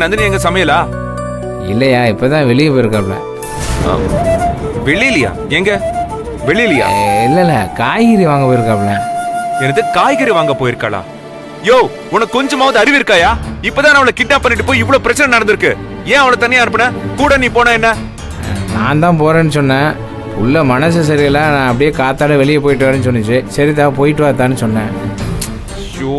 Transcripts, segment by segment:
நந்தினி எங்க சமையலா? இல்லையா, இப்பதான் வெளியே போயிருக்காப்ல. வெளியிலையா? எங்க வெளியிலையா? இல்ல காய்கறி வாங்க போயிருக்காப்ல. எனக்கு காய்கறி வாங்க போயிருக்காளா? யோ, உனக்கு கொஞ்சமாவது அறிவு இருக்காயா? இப்பதான் அவளை கிட்னாப் பண்ணிட்டு போய் இவ்வளவு பிரச்சனை நடந்திருக்கு. ஏன் அவளை தனியா அனுப்புன? கூட நீ போன என்ன? நான் தான் போறேன்னு சொன்னேன். உள்ள மனசு சரியில்லை, நான் அப்படியே காத்தாட வெளியே போயிட்டு வரேன்னு சொன்னிச்சு. சரிதா போயிட்டு வாத்தான்னு சொன்னேன். ஐயோ,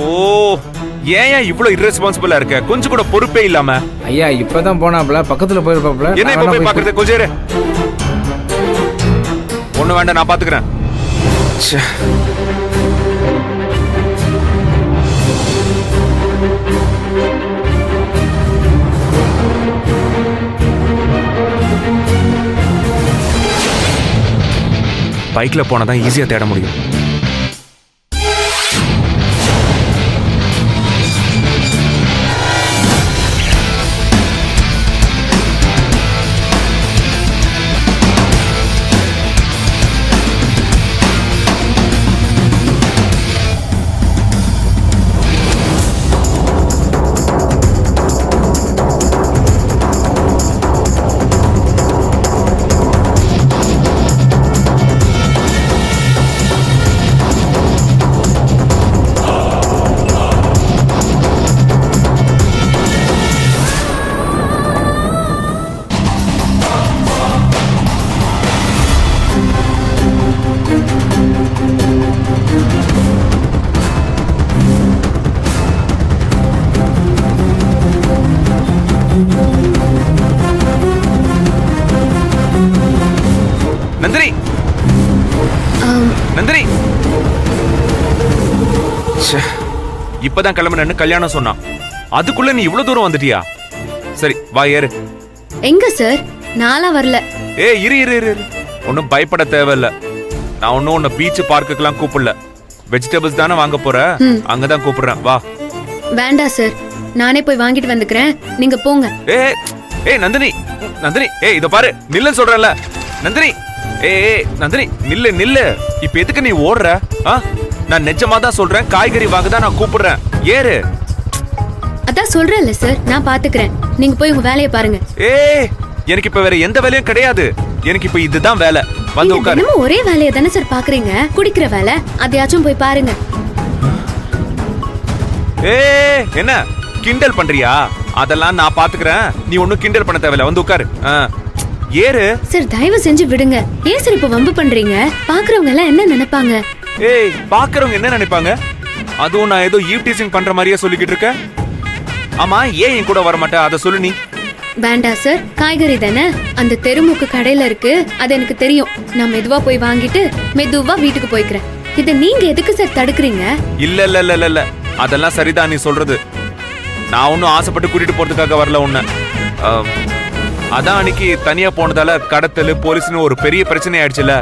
ஏன் இவ்வளவு irresponsible-ஆ இருக்க? கொஞ்சம் கூட பொறுப்பே இல்லாம. ஐயா இப்பதான் போனாப்ல, பக்கத்துல போயிருப்பாப்ல. என்ன இப்ப போய் பாக்குறது? கொஞ்சம் இரு. ஒண்ணு வேண்டாம், நான் பாத்துக்கிறேன். பைக்ல போனதான் ஈஸியா தேட முடியும். நந்தினி, நந்தினி, இப்பதான் கிளம்புனேன்னு கல்யாணம் சொன்னான். அதுக்குள்ள நீ இவ்வளவு தூரம் வந்துட்டியா? சரி வா ஏறு. எங்க சார்? நாளா வரல. இரு இரு இரு, ஒன்னும் பயப்பட தேவையில்ல. நான் ஒன்னும் உன்னை பீச் பார்க்குக்கெல்லாம் கூப்பிடல. வெஜிடபிள்ஸ் தானே வாங்க போற, அங்கதான் கூப்பிடுறேன். வா. வேண்டாம் சார், நானே போய் வாங்கிட்டு வந்துக்கிறேன், நீங்க போங்க. நந்தினி, நந்தினி, இத பாரு, நில்லுன்னு சொல்றேன்ல. நந்தினி, நந்தினி, நில்லு நில்லு. இப்ப எதுக்கு நீ ஓடுற? நான் நிஜமா தான் சொல்றேன், காய்கறி வாங்க தான் நான் கூப்பிடுறேன். ஏறு. அதான் சொல்றேன்ல சார், நான் பாத்துக்கிறேன், நீங்க போய் உங்க வேலையை பாருங்க. எனக்கு இப்ப வேற எந்த வேலையும் கிடையாது. எனக்கு இப்ப இதுதான் வேலை. வந்து உட்காரு. ஒரே வேலையை தானே சார் பாக்குறீங்க? குடிக்கிற வேலை, அதையாச்சும் போய் பாருங்க. என்ன கிண்டல் பண்றியா? அதெல்லாம் நான் பாத்துக்கிறேன், நீ ஒன்னும் கிண்டல் பண்ண தேவையில்ல. வந்து உட்காரு. ஏறு. சார் தயவு செஞ்சு விடுங்க. ஏன் சார் இப்ப வம்பு பண்றீங்க? பாக்குறவங்க எல்லாம் என்ன நினைப்பாங்க? பாக்குறவங்க என்ன நினைப்பாங்க? அதுவும் நான் ஏதோ ஈவ் டீசிங் பண்ற மாதிரியே சொல்லிக்கிட்டு இருக்க. ஆமா, ஏன் என் கூட வர மாட்டேன்? அதை சொல்லு நீ. வேண்டாம் சார், காய்கறி தானே, அந்த தெருமுக்கு கடையில இருக்கு, அது எனக்கு தெரியும். நான் மெதுவா போய் வாங்கிட்டு மெதுவா வீட்டுக்கு போய்க்கிறேன். இத நீங்க எதுக்கு சார் தடுக்கிறீங்க? இல்ல இல்ல இல்ல இல்ல, அதெல்லாம் சரிதான் நீ சொல்றது. நான் ஒன்னும் ஆசைப்பட்டு கூட்டிட்டு போறதுக்காக வரல உன்ன. அதான் அன்னைக்கு தனியா போனதால கடத்தல் போலீஸ்னு ஒரு பெரிய பிரச்சனை ஆயிடுச்சுல.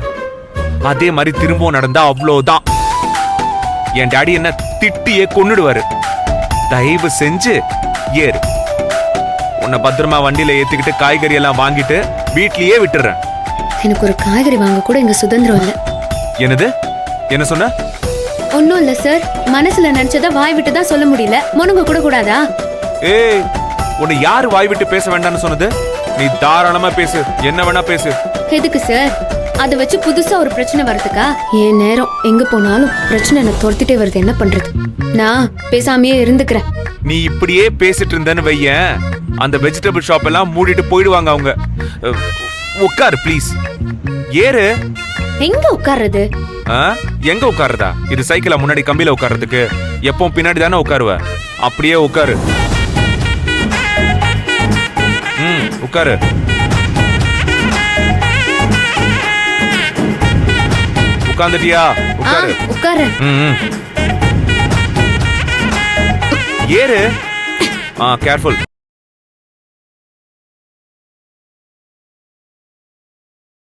அதே மாதிரி திரும்பவும் நடந்தா அவ்வளவுதான். என் டாடி என்ன திட்டியே கொன்னுடுவாரு. தயவு செஞ்சு ஏறு. உன்னை பத்திரமா வண்டியில ஏத்திக்கிட்டு காய்கறி எல்லாம் வாங்கிட்டு வீட்லயே விட்டுறேன். எனக்கு ஒரு காய்கறி வாங்க கூட இங்க சுதந்திரம் இல்ல. என்னது? என்ன சொன்ன? ஒன்னும் இல்ல சார், மனசுல நினைச்சதா வாய் விட்டு தான் சொல்ல முடியல. முணுங்க கூட கூடாதா? உன்னை யாரு வாய் விட்டு பேச வேண்டாம்னு சொன்னது? நீ தாராளமா பேசு, என்ன வேணா பேசு. எதுக்கு சார்? அதை வச்சு புதுசா ஒரு பிரச்சனை வரதுக்கா? என் நேரம் எங்க போனாலும் பிரச்சனை எனக்கு துரத்திட்டே வருது, என்ன பண்றது? நான் பேசாமையே இருந்துக்கிறேன். நீ இப்படியே பேசிட்டு இருந்தேன்னு வையேன், அந்த வெஜிடபிள் ஷாப் எல்லாம் மூடிட்டு போயிடுவாங்க அவங்க. உட்காரு ப்ளீஸ். ஏறு. எங்க உட்கார்றது? எங்க உட்காருதா? இது சைக்கிளா முன்னாடி கம்பியில உட்கார்றதுக்கு? எப்பவும் பின்னாடி தானே உட்காருவ. அப்படியே உட்காரு. உட்காரு. உட்கார்ந்துட்டியா? உட்காரு. உட்காரு. ஏறு. கேர்ஃபுல்.